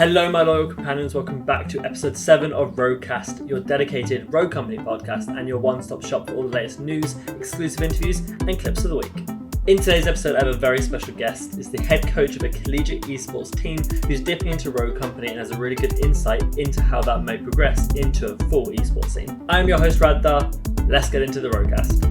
Hello, my loyal companions. Welcome back to episode 7 of RogueCast, your dedicated Rogue Company podcast and your one-stop shop for all the latest news, exclusive interviews, and clips of the week. In today's episode, I have a very special guest. It's the head coach of a Collegiate Esports team who's dipping into Rogue Company and has a really good insight into how that may progress into a full esports scene. I am your host, Radar. Let's get into the RogueCast.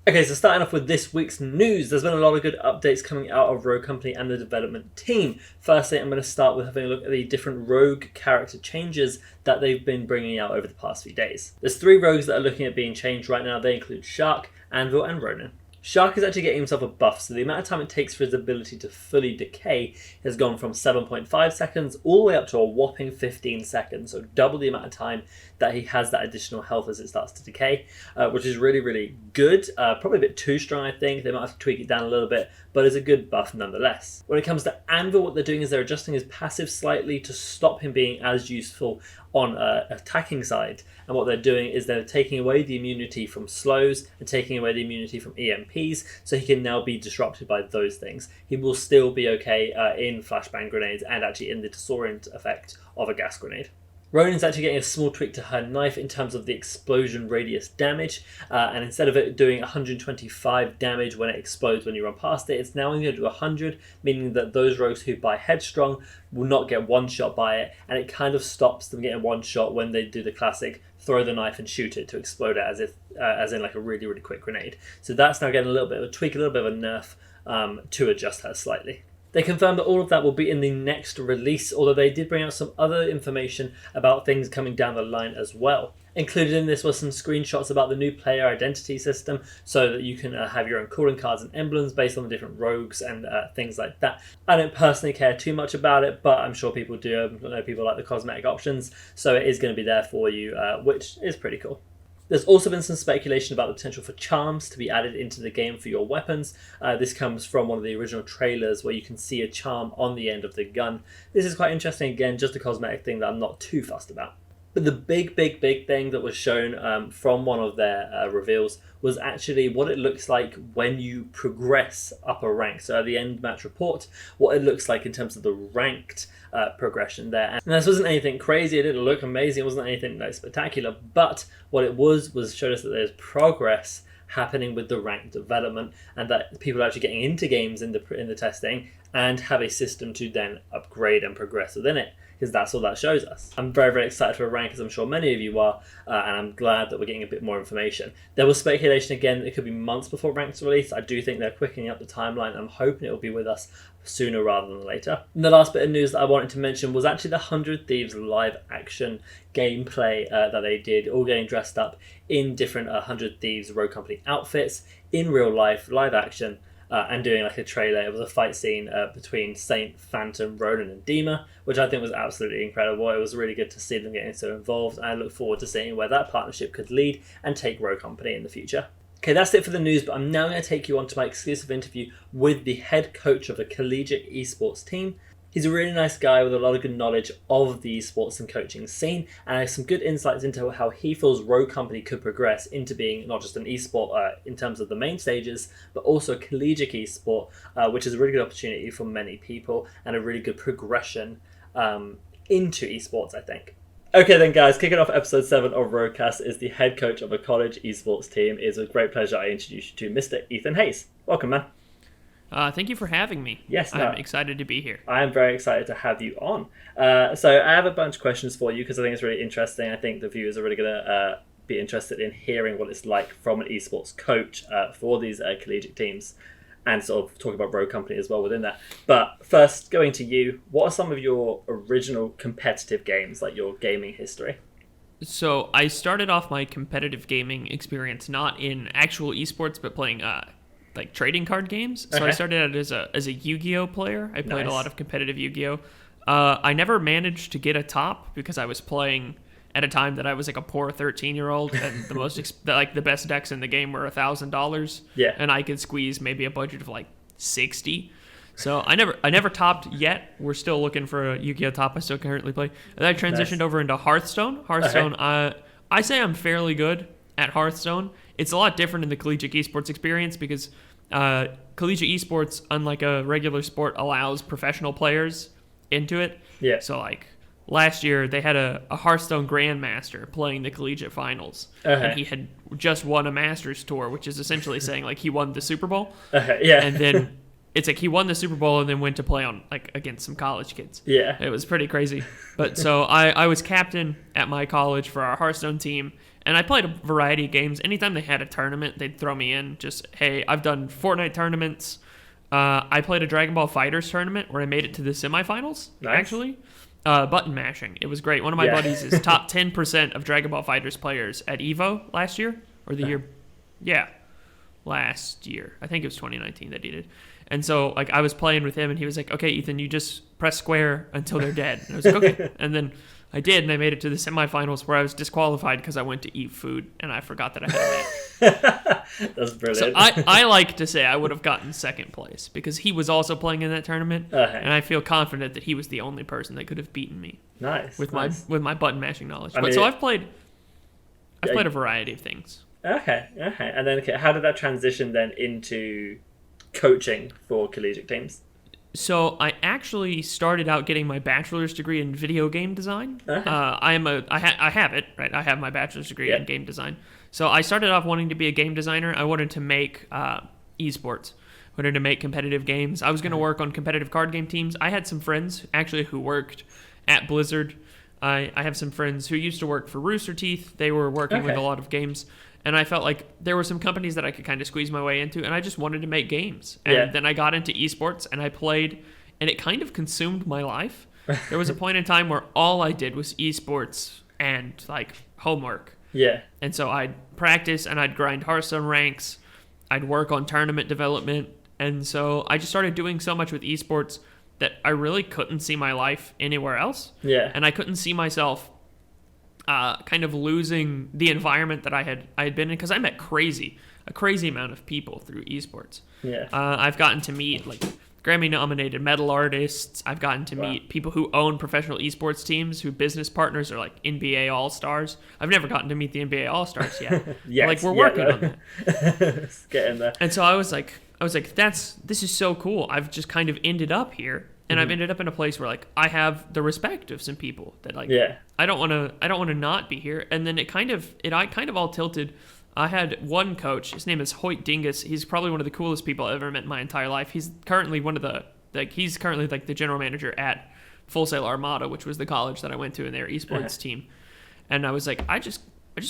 Okay, so starting off with this week's news, there's been a lot of good updates coming out of Rogue Company and the development team. Firstly, I'm going to start with having a look at the different rogue character changes that they've been bringing out over the past few days. There's 3 rogues that are looking at being changed right now. They include Shark, Anvil, and Ronin. Shark is actually getting himself a buff, so the amount of time it takes for his ability to fully decay has gone from 7.5 seconds all the way up to a whopping 15 seconds, so double the amount of time that he has that additional health as it starts to decay, which is really, really good. Probably a bit too strong, I think. They might have to tweak it down a little bit, but it's a good buff nonetheless. When it comes to Anvil, what they're doing is they're adjusting his passive slightly to stop him being as useful on attacking side, and what they're doing is they're taking away the immunity from slows and taking away the immunity from EMPs, so he can now be disrupted by those things. He will still be okay in flashbang grenades and actually in the disorient effect of a gas grenade. Ronin's actually getting a small tweak to her knife in terms of the explosion radius damage, and instead of it doing 125 damage when it explodes when you run past it, it's now only going to do 100, meaning that those rogues who buy Headstrong will not get one shot by it, and it kind of stops them getting one shot when they do the classic throw the knife and shoot it to explode it as in like a really, really quick grenade. So that's now getting a little bit of a tweak, a little bit of a nerf to adjust her slightly. They confirmed that all of that will be in the next release, although they did bring out some other information about things coming down the line as well. Included in this was some screenshots about the new player identity system, so that you can have your own calling cards and emblems based on the different rogues and things like that. I don't personally care too much about it, but I'm sure people do. I know people like the cosmetic options, so it is going to be there for you, which is pretty cool. There's also been some speculation about the potential for charms to be added into the game for your weapons. This comes from one of the original trailers where you can see a charm on the end of the gun. This is quite interesting, again, just a cosmetic thing that I'm not too fussed about. But the big thing that was shown from one of their reveals was actually what it looks like when you progress up a rank. So at the end match report, what it looks like in terms of the ranked progression there. And this wasn't anything crazy, it didn't look amazing, it wasn't anything spectacular, but what it was showed us that there's progress happening with the rank development, and that people are actually getting into games in the testing and have a system to then upgrade and progress within it, because that's all that shows us. I'm very, very excited for a rank, as I'm sure many of you are, and I'm glad that we're getting a bit more information. There was speculation again that it could be months before rank's release. I do think they're quickening up the timeline, and I'm hoping it will be with us sooner rather than later. And the last bit of news that I wanted to mention was actually the 100 Thieves live action gameplay that they did, all getting dressed up in different 100 Thieves Rogue Company outfits in real life, live action, and doing like a trailer. It was a fight scene between Saint, Phantom, Ronin and Dima, which I think was absolutely incredible. It was really good to see them getting so involved, and I look forward to seeing where that partnership could lead and take Rogue Company in the future. Okay, that's it for the news, but I'm now going to take you on to my exclusive interview with the head coach of a Collegiate Esports team. He's a really nice guy with a lot of good knowledge of the esports and coaching scene, and has some good insights into how he feels Rogue Company could progress into being not just an esport in terms of the main stages, but also a collegiate esport, which is a really good opportunity for many people and a really good progression into esports, I think. Okay then guys, kicking off episode 7 of RogueCast is the head coach of a college esports team. It is with great pleasure I introduce you to Mr. Ethan Hayes. Welcome, man. Thank you for having me. Yes, I'm excited to be here. I am very excited to have you on. So I have a bunch of questions for you because I think it's really interesting. I think the viewers are really going to be interested in hearing what it's like from an esports coach for these collegiate teams, and sort of talk about Rogue Company as well within that. But first, going to you, what are some of your original competitive games, like your gaming history? So I started off my competitive gaming experience not in actual esports, but playing like trading card games. So I started out as a Yu-Gi-Oh player. I played a lot of competitive Yu-Gi-Oh. I never managed to get a top because I was playing at a time that I was like a poor 13-year-old, and the most the best decks in the game were $1,000. Yeah, and I could squeeze maybe a budget of like 60. So I never topped yet. We're still looking for a Yu-Gi-Oh top I still currently play. And then I transitioned over into Hearthstone. I say I'm fairly good at Hearthstone. It's a lot different in the Collegiate Esports experience because Collegiate Esports, unlike a regular sport, allows professional players into it. Yeah. So like last year they had a Hearthstone Grandmaster playing the Collegiate Finals, and he had just won a Masters tour, which is essentially saying like he won the Super Bowl. Yeah. And then it's like he won the Super Bowl and then went to play on like against some college kids. Yeah. It was pretty crazy. But so I was captain at my college for our Hearthstone team, and I played a variety of games. Anytime they had a tournament, they'd throw me in. Just, hey, I've done Fortnite tournaments. I played a Dragon Ball FighterZ tournament where I made it to the semifinals, actually. Button mashing. It was great. One of my buddies is top 10% of Dragon Ball FighterZ players at EVO last year, or the year. Yeah, last year. I think it was 2019 that he did. And so, like, I was playing with him, and he was like, okay, Ethan, you just press square until they're dead. And I was like, okay. And then I did, and I made it to the semifinals where I was disqualified because I went to eat food, and I forgot that I had a match. That's brilliant. So I like to say I would have gotten second place because he was also playing in that tournament, and I feel confident that he was the only person that could have beaten me. Nice. With my button mashing knowledge. I mean, so I've played a variety of things. Okay. And then how did that transition then into coaching for collegiate teams? So I actually started out getting my bachelor's degree in video game design. I have it, right? I have my bachelor's degree in game design. So I started off wanting to be a game designer. I wanted to make esports. I wanted to make competitive games. I was going to work on competitive card game teams. I had some friends actually who worked at Blizzard. I have some friends who used to work for Rooster Teeth. They were working with a lot of games. And I felt like there were some companies that I could kind of squeeze my way into, and I just wanted to make games. And then I got into esports, and I played, and it kind of consumed my life. There was a point in time where all I did was esports and, like, homework. Yeah. And so I'd practice, and I'd grind Hearthstone ranks. I'd work on tournament development. And so I just started doing so much with esports that I really couldn't see my life anywhere else. Yeah. And I couldn't see myself kind of losing the environment that I had been in, because I met a crazy amount of people through esports. Yeah. I've gotten to meet like Grammy-nominated metal artists. I've gotten to meet people who own professional esports teams, who business partners are like NBA All-Stars. I've never gotten to meet the NBA All-Stars yet. Like we're working on that. Get in there. And so I was like, this is so cool. I've just kind of ended up here. And I've ended up in a place where like I have the respect of some people that like I don't want to not be here. And then I kind of all tilted. I had one coach. His name is Hoyt Dingus. He's probably one of the coolest people I've ever met in my entire life. He's currently he's currently the general manager at Full Sail Armada, which was the college that I went to in their esports team. And I was like, I just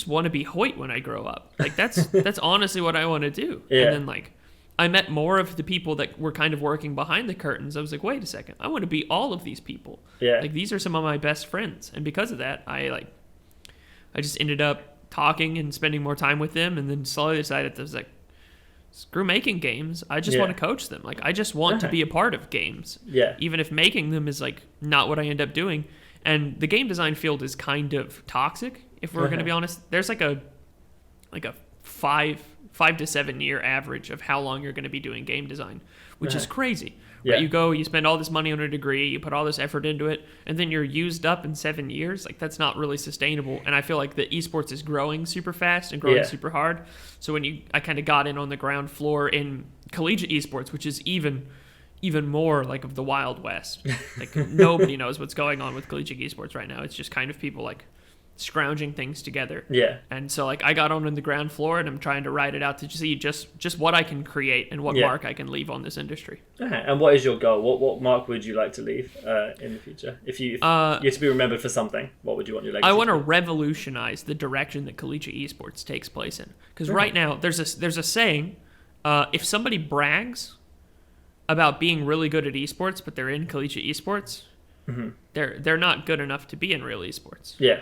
want to be Hoyt when I grow up. Like that's honestly what I want to do. Yeah. And then like I met more of the people that were kind of working behind the curtains. I was like, wait a second, I want to be all of these people. Yeah. Like these are some of my best friends. And because of that, I just ended up talking and spending more time with them, and then slowly decided that I was like, screw making games. I just want to coach them. Like I just want to be a part of games. Yeah. Even if making them is like not what I end up doing. And the game design field is kind of toxic, if we're going to be honest. There's like a 5 to 7 year average of how long you're going to be doing game design, which is crazy. Yeah. Right? You go, you spend all this money on a degree, you put all this effort into it, and then you're used up in 7 years. Like that's not really sustainable. And I feel like the esports is growing super fast and growing super hard. So I kind of got in on the ground floor in collegiate esports, which is even more like of the Wild West. Like nobody knows what's going on with collegiate esports right now. It's just kind of people like scrounging things together. Yeah. And so like I got on the ground floor, and I'm trying to ride it out to see just what I can create and what mark I can leave on this industry. And what is your goal? What mark would you like to leave in the future? If you have to be remembered for something, what would you want your legacy? I want to revolutionize the direction that collegiate esports takes place in. Because right now there's a saying, if somebody brags about being really good at esports, but they're in collegiate esports, they're not good enough to be in real esports. Yeah.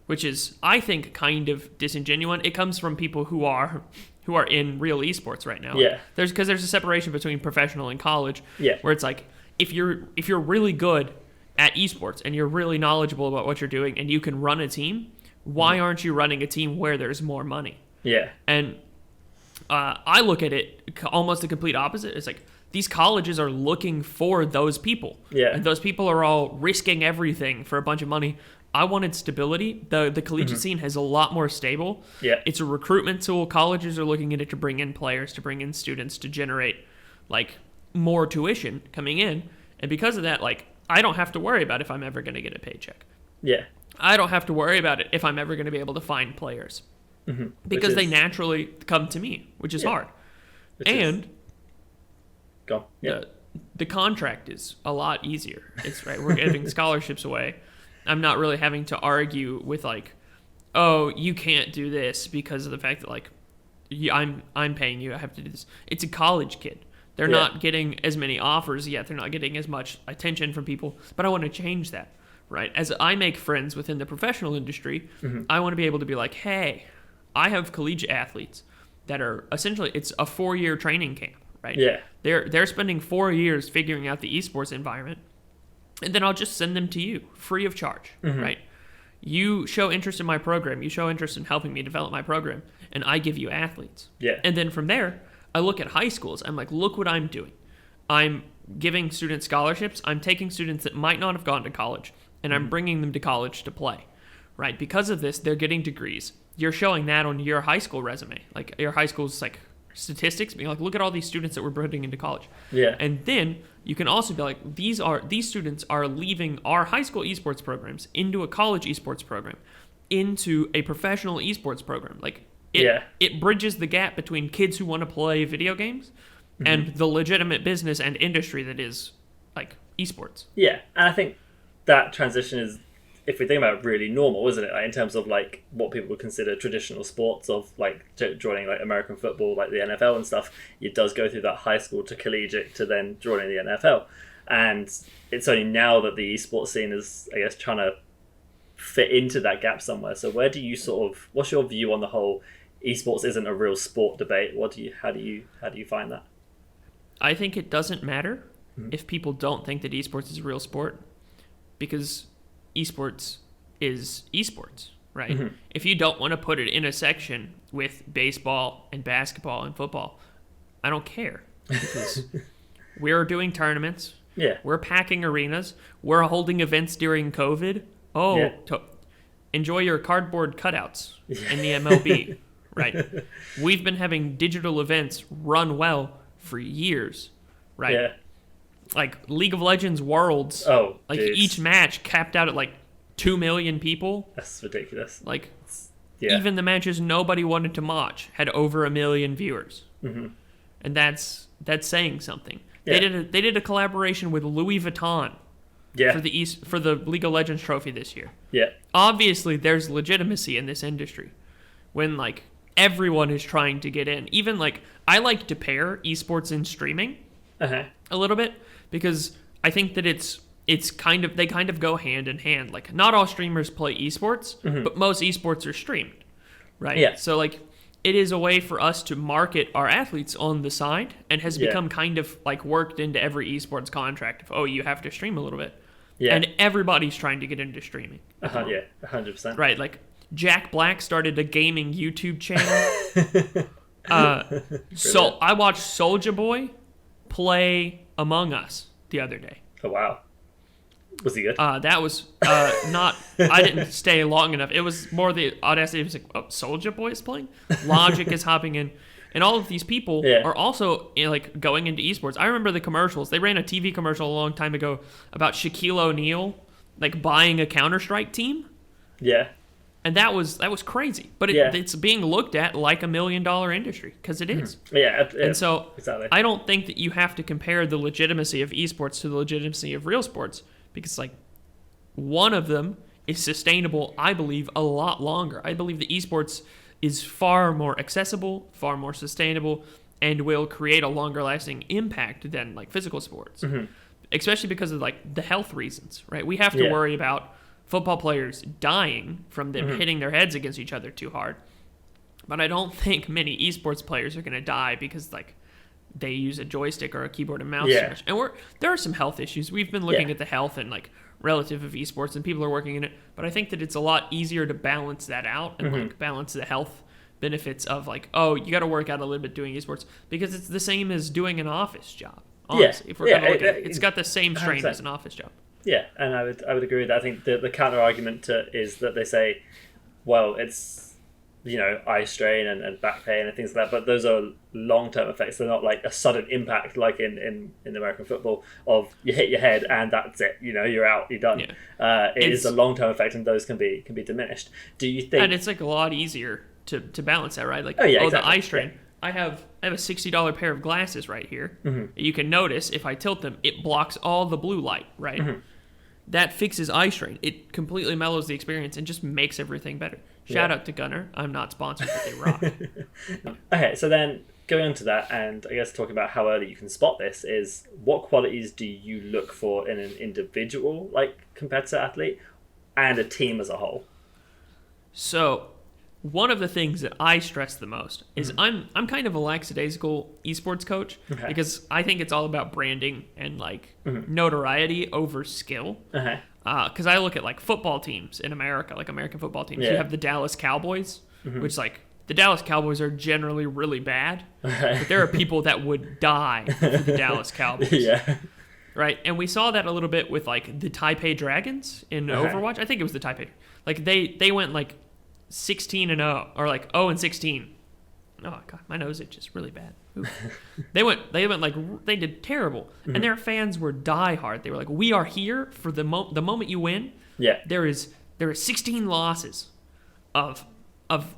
Which is, I think, kind of disingenuous. It comes from people who are in real esports right now. Yeah. Because there's a separation between professional and college. Yeah. Where it's like, if you're really good at esports and you're really knowledgeable about what you're doing and you can run a team, why aren't you running a team where there's more money? Yeah. And I look at it almost the complete opposite. It's like, these colleges are looking for those people. Yeah. And those people are all risking everything for a bunch of money. I wanted stability. The collegiate scene has a lot more stable. Yeah. It's a recruitment tool. Colleges are looking at it to bring in players, to bring in students, to generate like more tuition coming in. And because of that, like, I don't have to worry about if I'm ever going to get a paycheck. Yeah. I don't have to worry about it if I'm ever going to be able to find players. Because they naturally come to me, which is hard. Go on. Yeah. The contract is a lot easier. It's right. We're giving scholarships away. I'm not really having to argue with like, oh, you can't do this because of the fact that like, I'm paying you. I have to do this. It's a college kid. They're not getting as many offers yet. They're not getting as much attention from people. But I want to change that, right? As I make friends within the professional industry, I want to be able to be like, hey, I have collegiate athletes that are essentially, it's a 4-year training camp, right? Yeah. They're spending 4 years figuring out the esports environment, and then I'll just send them to you free of charge, right? You show interest in my program, you show interest in helping me develop my program, and I give you athletes. Yeah. And then from there, I look at high schools. I'm like, look what I'm doing. I'm giving students scholarships. I'm taking students that might not have gone to college, and I'm bringing them to college to play, right? Because of this, they're getting degrees. You're showing that on your high school resume, like your high school's like statistics, being like, look at all these students that we're putting into college. Yeah. And then you can also be like, these students are leaving our high school esports programs into a college esports program, into a professional esports program. Like it bridges the gap between kids who want to play video games and the legitimate business and industry that is like esports. Yeah, and I think that transition is, if we think about it, really normal, isn't it? Like, in terms of like what people would consider traditional sports, of like joining like American football, like the NFL and stuff. It does go through that high school to collegiate to then joining the NFL, and it's only now that the esports scene is, I guess, trying to fit into that gap somewhere. So where do you what's your view on the whole esports isn't a real sport debate? How do you find that? I think it doesn't matter if people don't think that esports is a real sport, because esports is esports, right? If you don't want to put it in a section with baseball and basketball and football, I don't care, because we're doing tournaments. Yeah. We're packing arenas. We're holding events during COVID. Enjoy your cardboard cutouts in the MLB, right? We've been having digital events run well for years, right? Yeah. Like League of Legends Worlds. Oh, like dude. Each match capped out at like 2 million people. That's ridiculous. Like, yeah. even the matches nobody wanted to watch had over 1 million viewers, and that's saying something. Yeah. They did a collaboration with Louis Vuitton for the League of Legends trophy this year. Yeah. Obviously, there's legitimacy in this industry when like everyone is trying to get in. Even like I like to pair esports and streaming a little bit, because I think that they kind of go hand in hand. Like, not all streamers play esports, but most esports are streamed, right? Yeah. So like it is a way for us to market our athletes on the side, and has become kind of like worked into every esports contract of, you have to stream a little bit. Yeah. And everybody's trying to get into streaming. Yeah, 100%. Right, like Jack Black started a gaming YouTube channel. So I watched Soulja Boy play Among Us the other day. Oh, wow. Was he good? That was not... I didn't stay long enough. It was more the audacity. It was like, Soulja Boy is playing? Logic is hopping in. And all of these people are also like going into esports. I remember the commercials. They ran a TV commercial a long time ago about Shaquille O'Neal like buying a Counter-Strike team. Yeah. And that was crazy. But it's being looked at like $1 million industry, because it is. Yeah. And so exactly. I don't think that you have to compare the legitimacy of esports to the legitimacy of real sports, because like one of them is sustainable, I believe, a lot longer. I believe the esports is far more accessible, far more sustainable, and will create a longer lasting impact than like physical sports. Especially because of like the health reasons, right? We have to worry about football players dying from them hitting their heads against each other too hard. But I don't think many esports players are going to die because like they use a joystick or a keyboard and mouse. Yeah. And there are some health issues. We've been looking at the health and like relative of esports, and people are working in it. But I think that it's a lot easier to balance that out and like balance the health benefits of like, you got to work out a little bit doing esports, because it's the same as doing an office job. Honestly, if we're Yeah, going to look at it, it's got the same strain 100%. as an office job. Yeah, and I would agree with that. I think the counter argument to is that they say, well, it's eye strain and back pain and things like that, but those are long term effects. They're not like a sudden impact like in American football of you hit your head and that's it. You're out, you're done. Yeah. It is a long term effect, and those can be diminished. Do you think? And it's like a lot easier to balance that, right? Like, exactly. the eye strain. Yeah. I have a $60 pair of glasses right here. Mm-hmm. You can notice if I tilt them, it blocks all the blue light, right? Mm-hmm. That fixes eye strain. It completely mellows the experience and just makes everything better. Shout out to Gunner. I'm not sponsored, but they rock. Okay, so then going on to that, and I guess talking about how early you can spot this, is what qualities do you look for in an individual, like competitor athlete, and a team as a whole? So, one of the things that I stress the most is I'm kind of a lackadaisical esports coach because I think it's all about branding and like notoriety over skill. Because I look at like football teams in America, like American football teams. You have the Dallas Cowboys, which like the Dallas Cowboys are generally really bad, but there are people that would die for the Dallas Cowboys. Right, and we saw that a little bit with like the Taipei Dragons in Overwatch. I think it was the Taipei. Like they went like 16-0 or like 0-16. Oh god, my nose itches really bad. They did terrible, and their fans were diehard. They were like, "We are here for the moment you win." Yeah, there is 16 losses of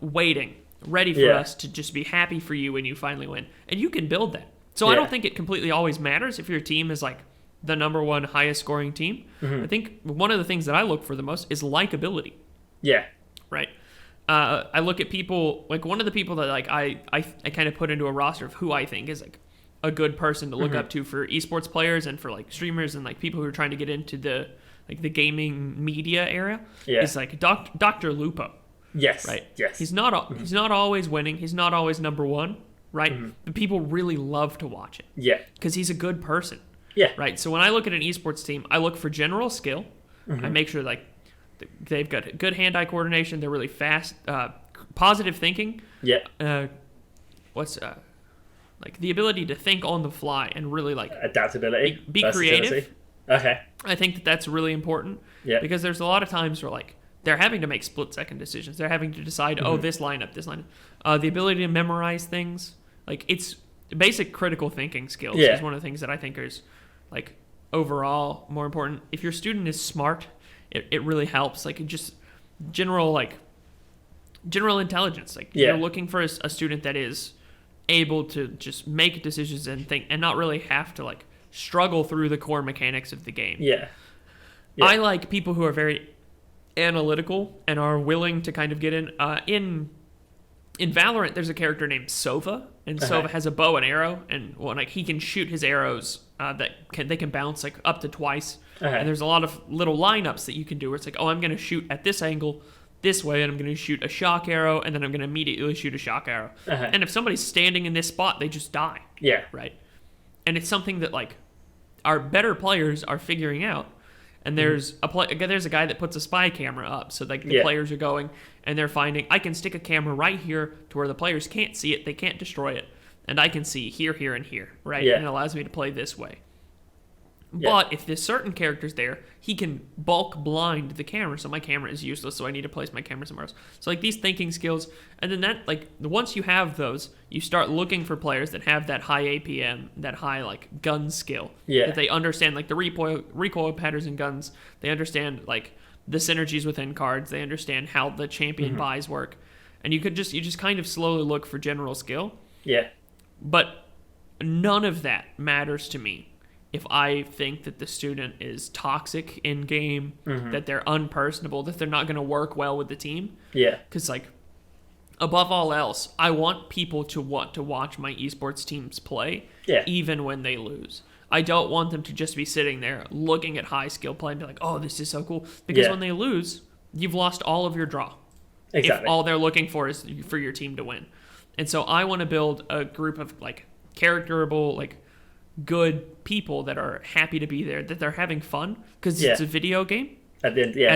waiting, ready for us to just be happy for you when you finally win, and you can build that. So I don't think it completely always matters if your team is like the number one highest scoring team. I think one of the things that I look for the most is likability. Yeah, right. I look at people, like one of the people that like I kind of put into a roster of who I think is like a good person to look up to for esports players and for like streamers and like people who are trying to get into the gaming media area. Is like Dr. Lupo. Yes. Right. Yes. He's not always winning. He's not always number one. Right. But people really love to watch it. Yeah. Because he's a good person. Yeah. Right. So when I look at an esports team, I look for general skill. I make sure like they've got good hand-eye coordination. They're really fast, positive thinking. Yeah. Like the ability to think on the fly and really like adaptability, be creative. Okay. I think that's really important. Yeah. Because there's a lot of times where like they're having to make split-second decisions. They're having to decide, this lineup. The ability to memorize things. Like it's basic critical thinking skills is one of the things that I think is like overall more important. If your student is smart, it really helps. Like just general intelligence. Like you're looking for a student that is able to just make decisions and think and not really have to like struggle through the core mechanics of the game. Yeah. I like people who are very analytical and are willing to kind of get in Valorant. There's a character named Sova, and Sova has a bow and arrow, and like he can shoot his arrows they can bounce like up to twice. And there's a lot of little lineups that you can do where it's like, I'm going to shoot at this angle this way, and I'm going to shoot a shock arrow, and then I'm going to immediately shoot a shock arrow. And if somebody's standing in this spot, they just die. Yeah. Right. And it's something that like our better players are figuring out. And there's there's a guy that puts a spy camera up, so like the players are going and they're finding I can stick a camera right here to where the players can't see it, they can't destroy it, and I can see here, here, and here, right? And it allows me to play this way. But if there's certain characters there, he can bulk blind the camera, so my camera is useless, so I need to place my camera somewhere else. So like these thinking skills, and then that like once you have those, you start looking for players that have that high APM, that high like gun skill. That they understand like the recoil patterns in guns, they understand like the synergies within cards, they understand how the champion buys work. And you just kind of slowly look for general skill. Yeah. But none of that matters to me if I think that the student is toxic in game, that they're unpersonable, that they're not going to work well with the team. Yeah. Because, like, above all else, I want people to want to watch my esports teams play, even when they lose. I don't want them to just be sitting there looking at high skill play and be like, oh, this is so cool. Because when they lose, you've lost all of your draw. Exactly. If all they're looking for is for your team to win. And so I want to build a group of, like, characterable, like, good people that are happy to be there, that they're having fun, because it's a video game. As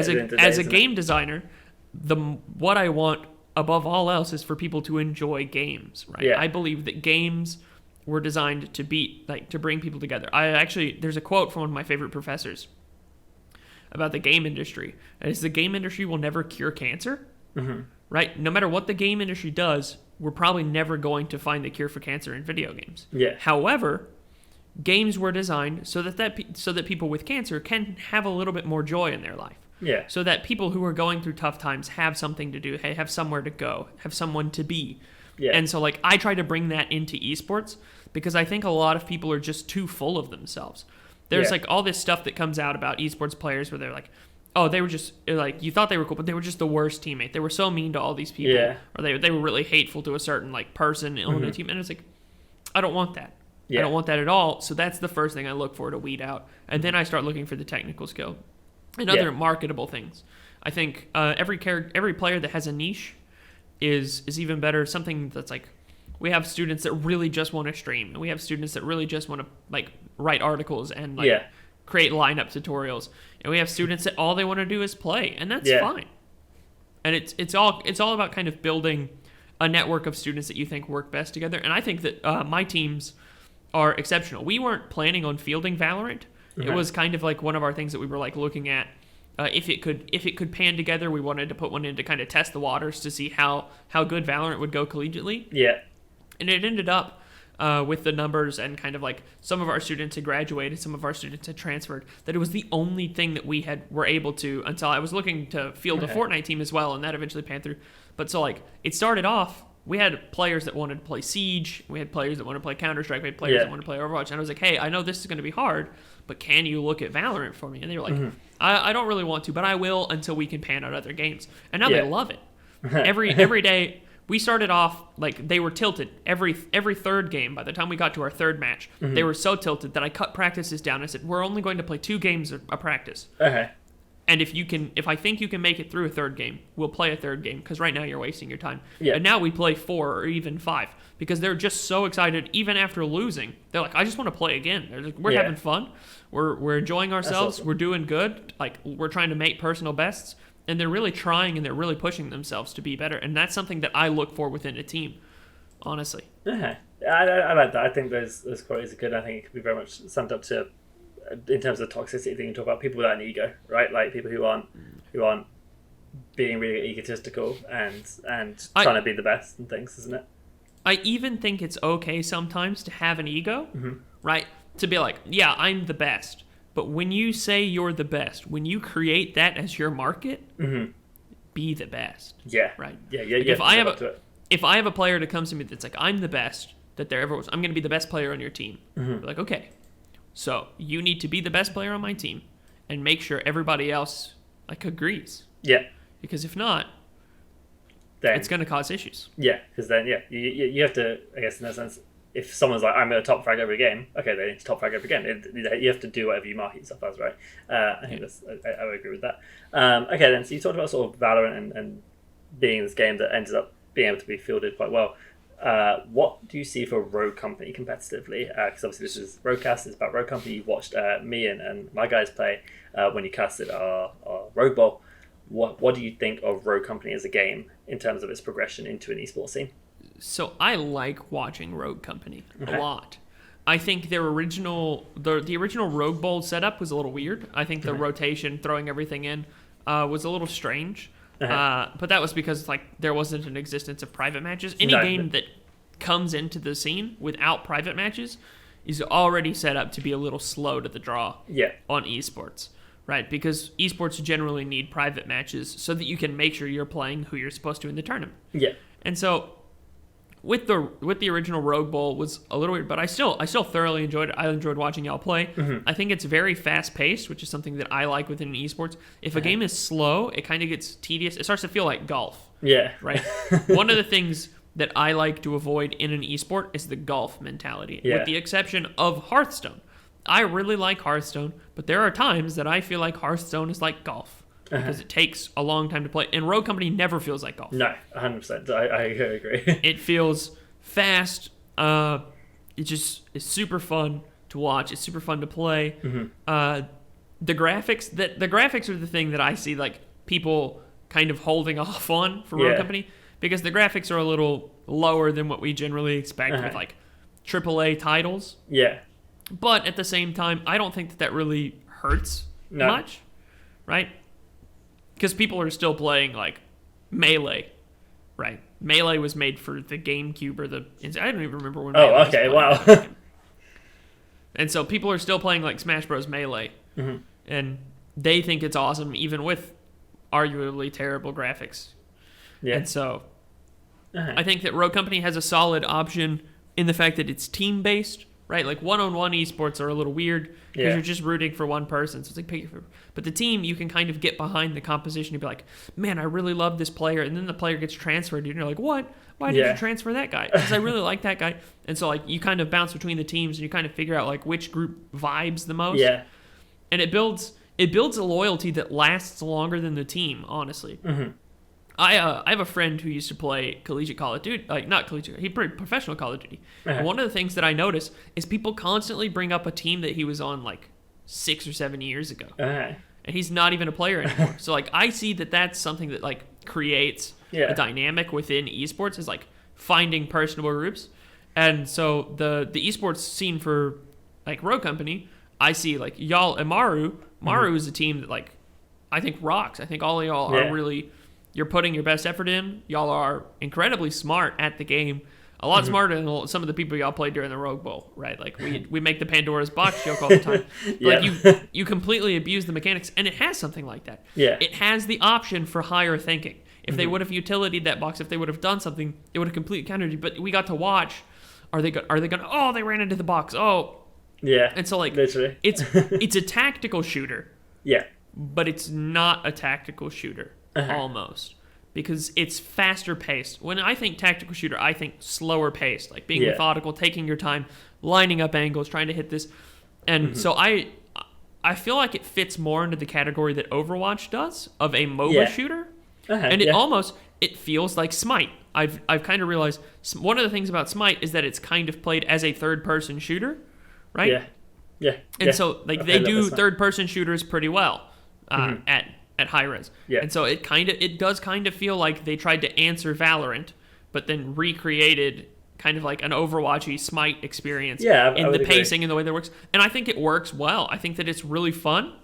a game designer, what I want above all else is for people to enjoy games, right? I believe that games were designed to to bring people together. There's a quote from one of my favorite professors about the game industry. And it's the game industry will never cure cancer, right? No matter what the game industry does, we're probably never going to find the cure for cancer in video games. Yeah. However, games were designed so that people with cancer can have a little bit more joy in their life. Yeah. So that people who are going through tough times have something to do, have somewhere to go, have someone to be. Yeah. And so I try to bring that into esports because I think a lot of people are just too full of themselves. There's all this stuff that comes out about esports players where they're like, oh, they were just you thought they were cool, but they were just the worst teammate. They were so mean to all these people, or they were really hateful to a certain person on a team. And it's like, I don't want that. Yeah. I don't want that at all. So that's the first thing I look for to weed out, and then I start looking for the technical skill and other marketable things. I think every player that has a niche is even better. Something that's we have students that really just want to stream, and we have students that really just want to write articles and create lineup tutorials, and we have students that all they want to do is play, and that's fine. And it's all about kind of building a network of students that you think work best together. And I think that my teams are exceptional. We weren't planning on fielding Valorant. It was kind of one of our things that we were looking at. If it could pan together, we wanted to put one in to kind of test the waters to see how good Valorant would go collegiately. Yeah. And it ended up with the numbers and kind of some of our students had graduated, some of our students had transferred, that it was the only thing that we were able to, until I was looking to field a Fortnite team as well, and that eventually panned through. But so it started off, we had players that wanted to play Siege, we had players that wanted to play Counter-Strike, we had players that wanted to play Overwatch, and I was like, hey, I know this is going to be hard, but can you look at Valorant for me? And they were like, I don't really want to, but I will until we can pan out other games. And now they love it. Every day, we started off they were tilted every third game. By the time we got to our third match, they were so tilted that I cut practices down. I said, we're only going to play 2 games of practice. Okay. And if I think you can make it through a third game, we'll play a third game, because right now you're wasting your time. Yeah. And now we play 4 or even 5 because they're just so excited. Even after losing, they're like, I just want to play again. They're like, we're having fun. We're enjoying ourselves. Awesome. We're doing good. We're trying to make personal bests. And they're really trying and they're really pushing themselves to be better. And that's something that I look for within a team, honestly. Yeah, I like that. I think those qualities are good. I think it could be very much summed up to, in terms of toxicity, you can talk about people without an ego, right? People who aren't being really egotistical and trying to be the best and things, isn't it? I even think it's okay sometimes to have an ego, right? To be like, yeah, I'm the best. But when you say you're the best, when you create that as your market, be the best. Yeah. Right? Yeah. If I have a player that comes to me that's like, I'm the best that there ever was, I'm going to be the best player on your team. We're like, okay, so you need to be the best player on my team and make sure everybody else agrees. Yeah. Because if not, then it's going to cause issues. Yeah, because then, you have to, I guess in that sense, if someone's like, I'm going to top frag every game, okay, they need to top frag every game. You have to do whatever you market yourself as, right? I think I would agree with that. Okay, then, so you talked about sort of Valorant and being this game that ended up being able to be fielded quite well. What do you see for Rogue Company competitively? Because obviously this is RogueCast, it's about Rogue Company. You watched me and my guys play when you casted our Rogue Bowl. What do you think of Rogue Company as a game in terms of its progression into an esports scene? So I like watching Rogue Company a lot. I think their original the original Rogue Bowl setup was a little weird. I think the rotation, throwing everything in, was a little strange. But that was because there wasn't an existence of private matches. Any game that comes into the scene without private matches is already set up to be a little slow to the draw on esports. Right, because esports generally need private matches so that you can make sure you're playing who you're supposed to in the tournament. Yeah. And so with the original Rogue Bowl was a little weird, but I still thoroughly enjoyed it. I enjoyed watching y'all play. I think it's very fast paced, which is something that I like within esports. If a game is slow, it kind of gets tedious. It starts to feel like golf. Yeah. Right. One of the things that I like to avoid in an esport is the golf mentality, with the exception of Hearthstone. I really like Hearthstone, but there are times that I feel like Hearthstone is like golf because it takes a long time to play. And Rogue Company never feels like golf. No, 100%. I agree. It feels fast. It's super fun to watch. It's super fun to play. The graphics are the thing that I see people kind of holding off on for Rogue Company, because the graphics are a little lower than what we generally expect with AAA titles. Yeah. But at the same time, I don't think that really hurts much, right? Because people are still playing like Melee, right? Melee was made for the GameCube or the... I don't even remember when Melee was okay, playing. wow. And so people are still playing like Smash Bros. Melee. Mm-hmm. And they think it's awesome, even with arguably terrible graphics. Yeah. And so I think that Rogue Company has a solid option in the fact that it's team-based, right? Like one-on-one esports are a little weird because you're just rooting for one person. So it's like pick your favorite. But the team, you can kind of get behind the composition and be like, man, I really love this player. And then the player gets transferred and you're like, what? Why did you transfer that guy? Because I really like that guy. And so like you kind of bounce between the teams and you kind of figure out like which group vibes the most. Yeah. And it builds a loyalty that lasts longer than the team, honestly. Mm-hmm. I have a friend who used to play Collegiate Call of Duty, like not Collegiate, he played professional Call of Duty. And one of the things that I notice is people constantly bring up a team that he was on like 6 or 7 years ago. And he's not even a player anymore. So like I see that that's something that like creates a dynamic within esports, is like finding personable groups. And so the esports scene for like Rogue Company, I see like y'all and Maru is a team that like I think rocks. I think all of y'all are really... You're putting your best effort in. Y'all are incredibly smart at the game. A lot smarter than some of the people y'all played during the Rogue Bowl, right? Like, we make the Pandora's box joke all the time. Like, you completely abuse the mechanics, and it has something like that. Yeah. It has the option for higher thinking. If they would have utilitied that box, if they would have done something, it would have completely countered you. But we got to watch. Are they going to, oh, they ran into the box. Oh. Yeah. And so, like, literally. it's a tactical shooter. Yeah. But it's not a tactical shooter. Almost, because it's faster paced. When I think tactical shooter, I think slower paced, like being methodical, taking your time, lining up angles, trying to hit this. And so I feel like it fits more into the category that Overwatch does of a MOBA shooter. And it feels like Smite. I've kind of realized one of the things about Smite is that it's kind of played as a third person shooter, right? And so like they do third person shooters pretty well at high res. And so it does kind of feel like they tried to answer Valorant, but then recreated kind of like an Overwatchy Smite experience in the pacing and the way that it works. And I think it works well. I think that it's really fun.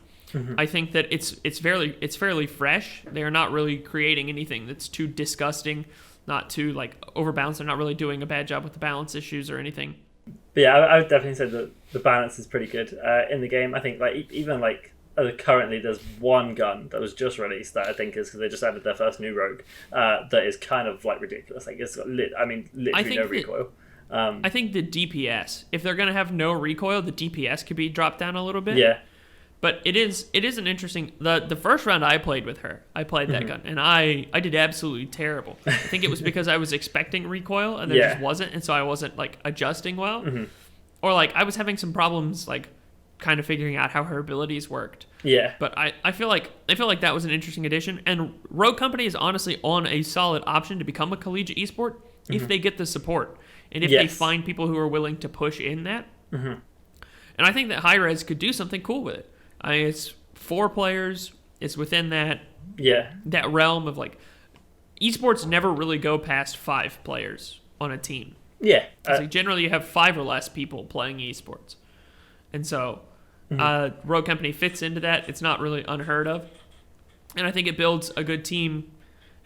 I think that it's fairly fresh. They're not really creating anything that's too disgusting, not too like overbalanced. They're not really doing a bad job with the balance issues or anything. But yeah, I would definitely say that the balance is pretty good in the game. I think like even like currently there's one gun that was just released that I think is because they just added their first new rogue that is kind of like ridiculous. Like it's got literally no recoil. I think the DPS, if they're gonna have no recoil, the DPS could be dropped down a little bit. Yeah. But it is an interesting... The first round I played with her, I played that gun, and I did absolutely terrible. I think it was because I was expecting recoil, and there just wasn't, and so I wasn't, like, adjusting well. Or, like, I was having some problems, like, kind of figuring out how her abilities worked. Yeah. But I feel like that was an interesting addition, and Rogue Company is honestly on a solid option to become a collegiate esport if they get the support, and if they find people who are willing to push in that. And I think that Hi-Rez could do something cool with it. I mean, it's 4 players. It's within that realm of like esports never really go past 5 players on a team. Yeah, like generally you have 5 or less people playing esports, and so Rogue Company fits into that. It's not really unheard of, and I think it builds a good team,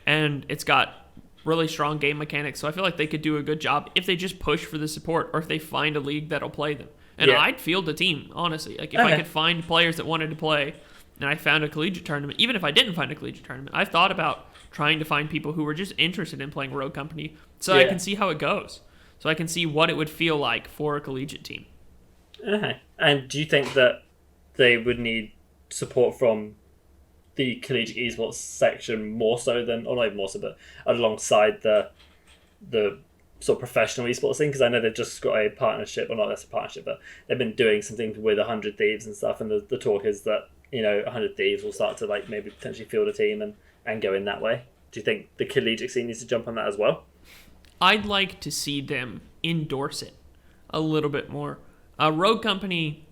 and it's got really strong game mechanics. So I feel like they could do a good job if they just push for the support, or if they find a league that'll play them. And I'd field a team, honestly. Like, if I could find players that wanted to play, and I found a collegiate tournament, even if I didn't find a collegiate tournament, I've thought about trying to find people who were just interested in playing Rogue Company so I can see how it goes. So I can see what it would feel like for a collegiate team. And do you think that they would need support from the collegiate esports section more so than, or not even more so, but alongside the sort of professional esports thing? Because I know they've just got a partnership, or not that's a partnership, but they've been doing some things with 100 Thieves and stuff, and the talk is that 100 Thieves will start to like maybe potentially field a team and go in that way. Do you think the collegiate scene needs to jump on that as well? I'd like to see them endorse it a little bit more. Rogue Company,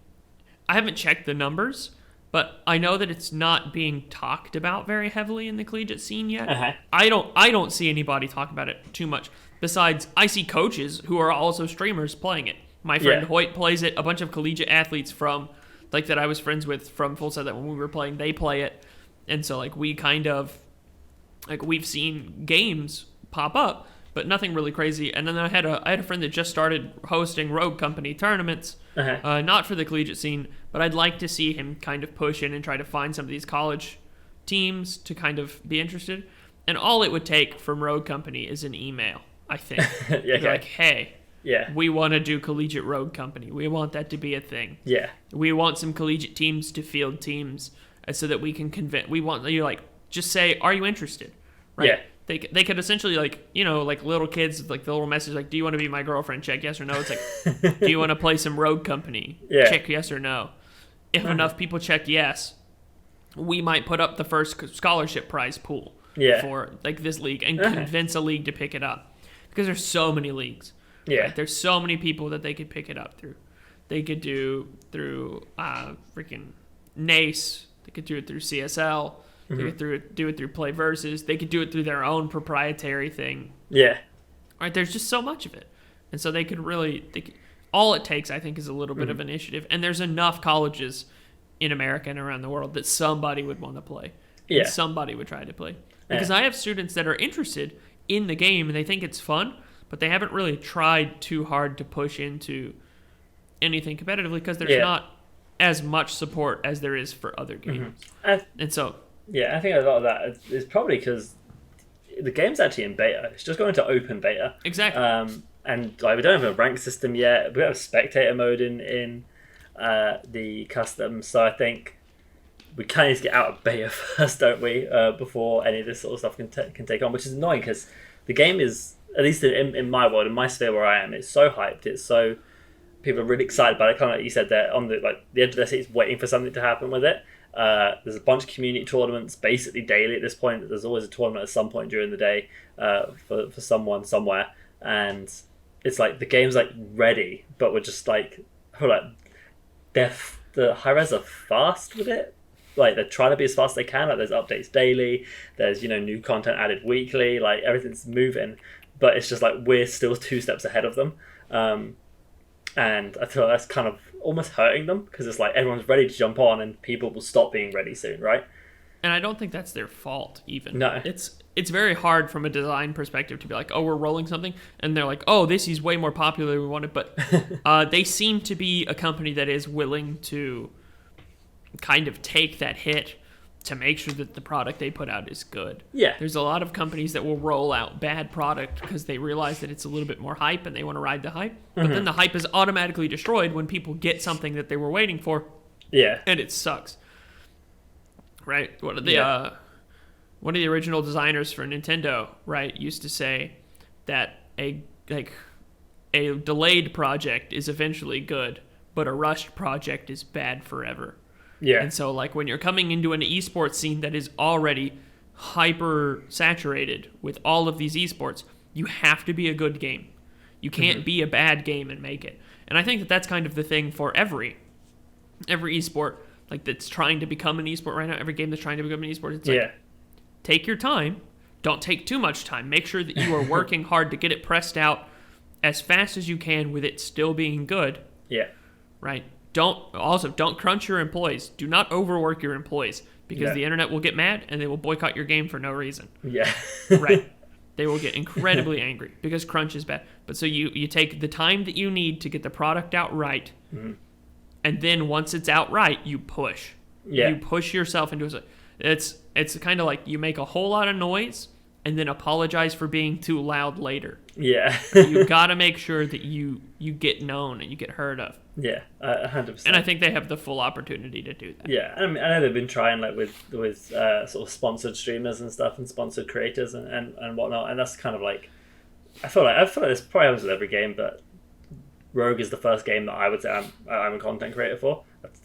I haven't checked the numbers, but I know that it's not being talked about very heavily in the collegiate scene yet. I don't see anybody talk about it too much. besides, I see coaches who are also streamers playing it. My friend Hoyt plays it. A bunch of collegiate athletes from, like, that I was friends with from Full Set that when we were playing, they play it. And so, like, we kind of, like, we've seen games pop up, but nothing really crazy. And then I had a friend that just started hosting Rogue Company tournaments, not for the collegiate scene, but I'd like to see him kind of push in and try to find some of these college teams to kind of be interested. And all it would take from Rogue Company is an email, I think. Like, hey, we want to do Collegiate Rogue Company. We want that to be a thing. Yeah. We want some collegiate teams to field teams so that we can convince. We want you, like, just say, are you interested? Right? Yeah. They could essentially, like, you know, like little kids, like the little message, like, do you want to be my girlfriend? Check yes or no. It's like, do you want to play some Rogue Company? Check yes or no. If enough people check yes, we might put up the first scholarship prize pool for, like, this league and convince a league to pick it up. Because there's so many leagues. Yeah. Right? There's so many people that they could pick it up through. They could do through freaking NACE. They could do it through CSL. They could do it through Play Versus. They could do it through their own proprietary thing. Yeah. Right? There's just so much of it. And so they could really... all it takes, I think, is a little bit of initiative. And there's enough colleges in America and around the world that somebody would want to play. Yeah. And somebody would try to play. Because I have students that are interested in the game and they think it's fun, but they haven't really tried too hard to push into anything competitively because there's not as much support as there is for other games. And so... Yeah, I think a lot of that is probably because the game's actually in beta. It's just going to open beta. Exactly. And like we don't have a rank system yet. We have a spectator mode in the custom. So I think we kind of need to get out of beta first, don't we? Before any of this sort of stuff can take on, which is annoying because the game is, at least in my world, in my sphere where I am, it's so hyped. It's so people are really excited about it. Kind of like you said, they're on the edge of their seats, waiting for something to happen with it. There's a bunch of community tournaments basically daily at this point. There's always a tournament at some point during the day for someone somewhere, and it's like the game's like ready, but we're just like the high res are fast with it. Like they're trying to be as fast as they can. Like there's updates daily. There's new content added weekly. Like everything's moving, but it's just like we're still 2 steps ahead of them. And I feel that's kind of almost hurting them because it's like everyone's ready to jump on and people will stop being ready soon, right? And I don't think that's their fault even. No. It's very hard from a design perspective to be like, oh, we're rolling something. And they're like, oh, this is way more popular than we wanted. But they seem to be a company that is willing to kind of take that hit to make sure that the product they put out is good. Yeah. There's a lot of companies that will roll out bad product because they realize that it's a little bit more hype and they want to ride the hype. But then the hype is automatically destroyed when people get something that they were waiting for. Yeah. And it sucks. Right? One of the original designers for Nintendo, right, used to say that a delayed project is eventually good, but a rushed project is bad forever. Yeah. And so, like, when you're coming into an esports scene that is already hyper saturated with all of these esports, you have to be a good game. You can't be a bad game and make it. And I think that that's kind of the thing for every esport, like, that's trying to become an esport right now. Every game that's trying to become an esport, it's like, take your time. Don't take too much time. Make sure that you are working hard to get it pressed out as fast as you can with it still being good. Yeah. Right? Don't crunch your employees. Do not overwork your employees because the internet will get mad and they will boycott your game for no reason. Yeah. Right. They will get incredibly angry because crunch is bad. But so you take the time that you need to get the product out right, and then once it's out right, you push. Yeah. You push yourself into it. It's kind of like you make a whole lot of noise and then apologize for being too loud later. Yeah. You got to make sure that you get known and you get heard of. Yeah, 100%. And I think they have the full opportunity to do that. Yeah, I mean, I know they've been trying like with sort of sponsored streamers and stuff and sponsored creators and whatnot, and that's kind of like I feel like this probably happens with every game, but Rogue is the first game that I would say I'm a content creator for.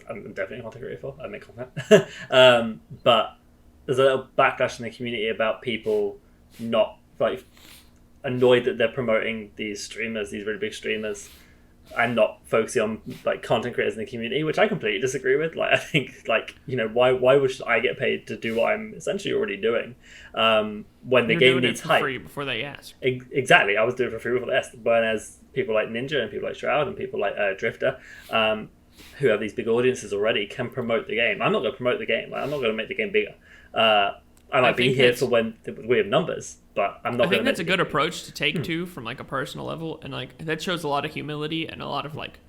I'm definitely a content creator for. I make content, but there's a little backlash in the community about people not like annoyed that they're promoting these streamers, these really big streamers, and not focusing on like content creators in the community, which I completely disagree with. Like I think like why would I get paid to do what I'm essentially already doing when the game needs hype? Free before they ask. Exactly, I was doing it for free before they asked. But as people like Ninja and people like Shroud and people like Drifter, who have these big audiences already, can promote the game. I'm not going to promote the game. Like, I'm not going to make the game bigger. I might be here for when we have numbers, but I'm not. I think that's a good approach to take too, from like a personal level, and like that shows a lot of humility and a lot of like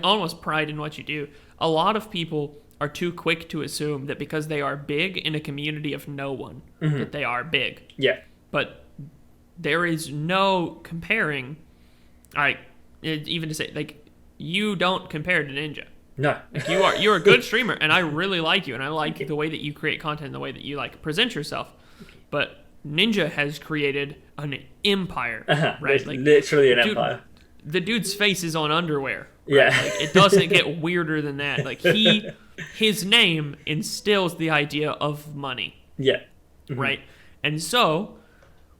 almost pride in what you do. A lot of people are too quick to assume that because they are big in a community of no one, that they are big. Yeah. But there is no comparing. Even to say like you don't compare to Ninja. No. Like you're a good streamer, and I really like you, and I like the way that you create content, the way that you like present yourself. But Ninja has created an empire, right? Like literally an empire. The dude's face is on underwear. Right? Yeah. Like, it doesn't get weirder than that. Like his name instills the idea of money. Yeah. Right? And so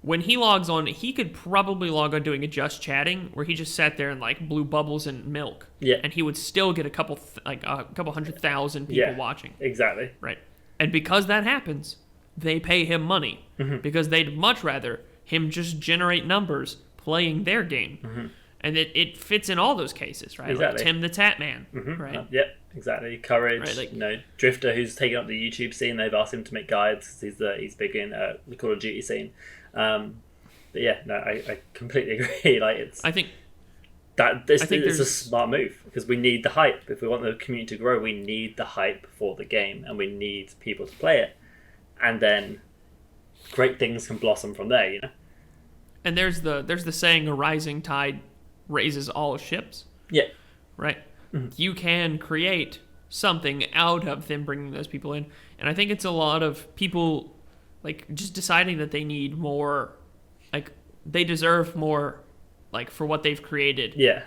when he logs on, he could probably log on doing a just chatting where he just sat there and like blew bubbles and milk. Yeah. And he would still get a couple 100,000 people watching. Exactly. Right. And because that happens, they pay him money because they'd much rather him just generate numbers playing their game. And it fits in all those cases, right? Exactly. Like Tim the Tat Man, right? Yep, exactly. Courage, right, like, Drifter, who's taken up the YouTube scene. They've asked him to make guides because he's big in the Call of Duty scene. But yeah, no, I completely agree. Like I think it's a smart move because we need the hype. If we want the community to grow, we need the hype for the game, and we need people to play it, and then great things can blossom from there. And there's the saying, a rising tide raises all ships. Yeah. Right? You can create something out of them bringing those people in. And I think it's a lot of people like just deciding that they need more, like they deserve more, like for what they've created. Yeah.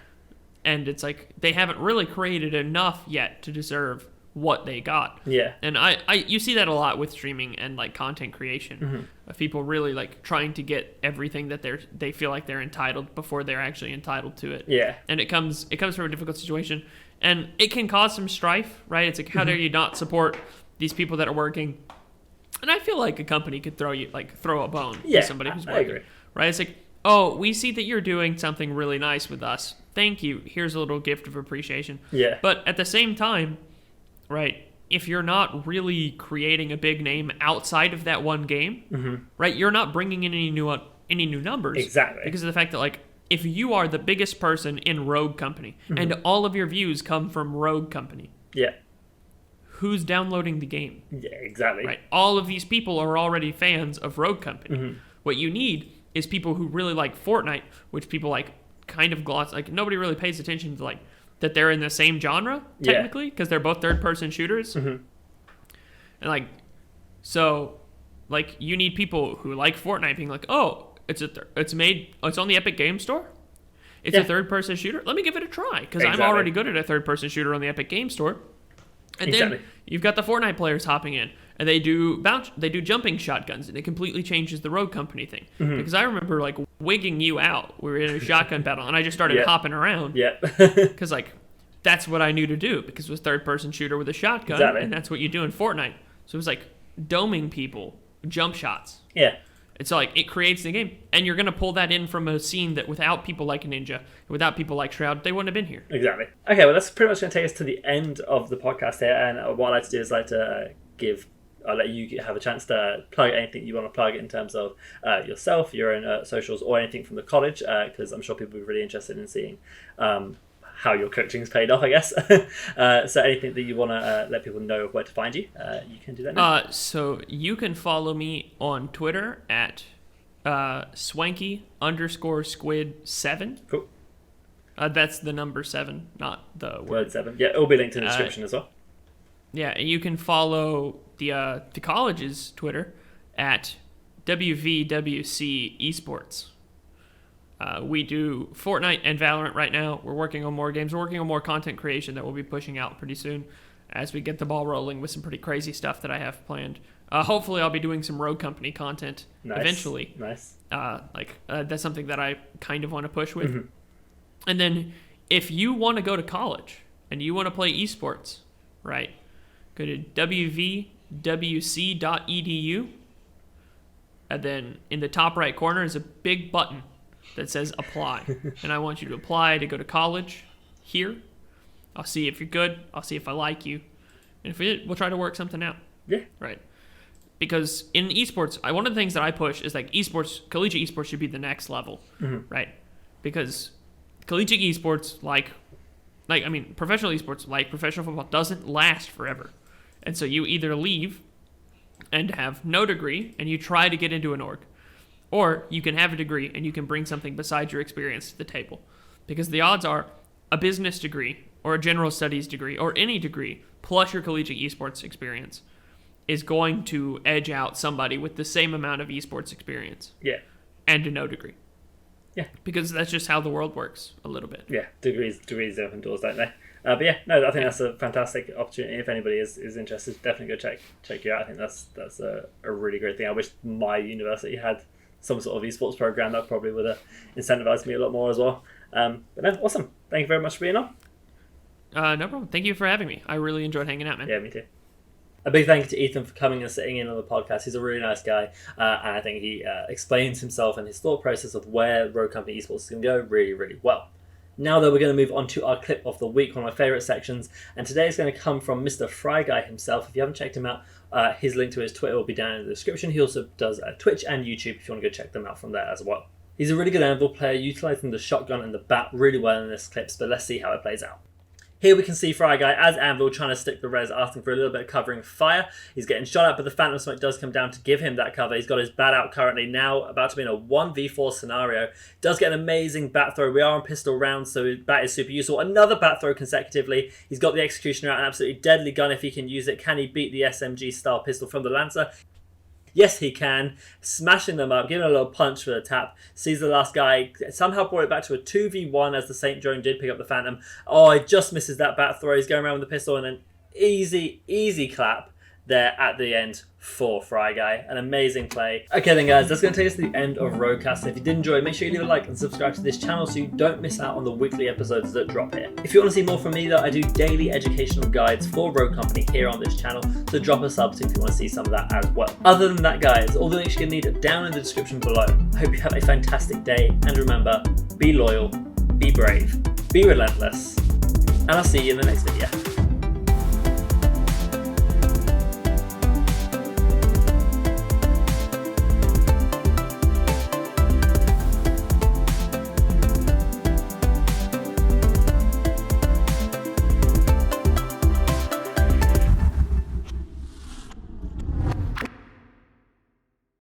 And it's like they haven't really created enough yet to deserve what they got. Yeah. And you see that a lot with streaming and like content creation of people really like trying to get everything that they feel like they're entitled before they're actually entitled to it. Yeah. And it comes from a difficult situation, and it can cause some strife, right? It's like, how dare you not support these people that are working? And I feel like a company could throw a bone to somebody who's working. I agree. Right? It's like, oh, we see that you're doing something really nice with us. Thank you. Here's a little gift of appreciation. Yeah. But at the same time, right, if you're not really creating a big name outside of that one game, right, you're not bringing in any new numbers. Exactly. Because of the fact that, like, if you are the biggest person in Rogue Company and all of your views come from Rogue Company, who's downloading the game? Yeah, exactly. Right. All of these people are already fans of Rogue Company. What you need is people who really like Fortnite, which people like kind of gloss. Like, nobody really pays attention to, like, that they're in the same genre, technically, because they're both third-person shooters. And, like, so, like, you need people who like Fortnite being like, oh, it's on the Epic Game Store? It's a third-person shooter? Let me give it a try, because I'm already good at a third-person shooter on the Epic Game Store. And then you've got the Fortnite players hopping in, and they do jumping shotguns, and it completely changes the Rogue Company thing. Because I remember, like, wigging you out. We were in a shotgun battle, and I just started hopping around. Because, like, that's what I knew to do, because it was third-person shooter with a shotgun, and that's what you do in Fortnite. So it was like doming people, jump shots. Yeah. It's like it creates the game, and you're gonna pull that in from a scene that without people like Ninja, without people like Shroud, they wouldn't have been here. Exactly. Okay, well that's pretty much gonna take us to the end of the podcast here, and what I like to do is I'll let you have a chance to plug anything you want to plug in terms of yourself, your own socials, or anything from the college, because I'm sure people will be really interested in seeing how your coaching's paid off, I guess. So anything that you want to let people know of where to find you, you can do that now. So you can follow me on Twitter at swanky_squid7. Cool. That's the number 7, not the word 7. Yeah, it'll be linked in the description as well. Yeah, and you can follow the college's Twitter at wvwc.edu. We do Fortnite and Valorant right now. We're working on more games. We're working on more content creation that we'll be pushing out pretty soon as we get the ball rolling with some pretty crazy stuff that I have planned. Hopefully I'll be doing some Rogue Company content eventually. Nice. That's something that I kind of want to push with. And then if you want to go to college and you want to play esports, right, go to wvwc.edu, and then in the top right corner is a big button that says apply. And I want you to apply to go to college here. I'll see if you're good. I'll see if I like you. And if we did, we'll try to work something out. Yeah. Right. Because in esports, one of the things that I push is like esports, collegiate esports should be the next level, right? Because collegiate esports, professional esports, like professional football, doesn't last forever. And so you either leave and have no degree and you try to get into an org, or you can have a degree and you can bring something besides your experience to the table. Because the odds are a business degree or a general studies degree or any degree plus your collegiate esports experience is going to edge out somebody with the same amount of esports experience. Yeah. And a no degree. Yeah. Because that's just how the world works a little bit. Yeah, degrees open doors, don't they? But yeah, no, I think that's a fantastic opportunity. If anybody is interested, definitely go check you out. I think that's a really great thing. I wish my university had some sort of esports program that probably would have incentivized me a lot more as well. But no, awesome. Thank you very much for being on. No problem. Thank you for having me. I really enjoyed hanging out, man. Yeah, me too. A big thank you to Ethan for coming and sitting in on the podcast. He's a really nice guy, and I think he explains himself and his thought process of where Rogue Company Esports can go really, really well. Now, though, we're going to move on to our clip of the week, one of my favourite sections, and today is going to come from Mr. Fry Guy himself. If you haven't checked him out, his link to his Twitter will be down in the description. He also does Twitch and YouTube if you want to go check them out from there as well. He's a really good Anvil player, utilising the shotgun and the bat really well in this clip, but let's see how it plays out. Here we can see Fry Guy as Anvil trying to stick the res, asking for a little bit of covering fire. He's getting shot at, but the Phantom Smoke does come down to give him that cover. He's got his bat out currently, now about to be in a 1v4 scenario. Does get an amazing bat throw. We are on pistol rounds, so bat is super useful. Another bat throw consecutively. He's got the Executioner out, an absolutely deadly gun if he can use it. Can he beat the SMG style pistol from the Lancer? Yes, he can. Smashing them up, giving a little punch for the tap. Sees the last guy, somehow brought it back to a 2v1 as the St. Joan did pick up the Phantom. Oh, he just misses that bat throw. He's going around with the pistol and an easy clap there at the end for Fry Guy. An amazing play. Okay then guys, that's going to take us to the end of RogueCast. If you did enjoy, make sure you leave a like and subscribe to this channel so you don't miss out on the weekly episodes that drop here. If you want to see more from me though, I do daily educational guides for Rogue Company here on this channel, so drop a sub if you want to see some of that as well. Other than that guys, all the links you're going to need are down in the description below. I hope you have a fantastic day, and remember, be loyal, be brave, be relentless, and I'll see you in the next video.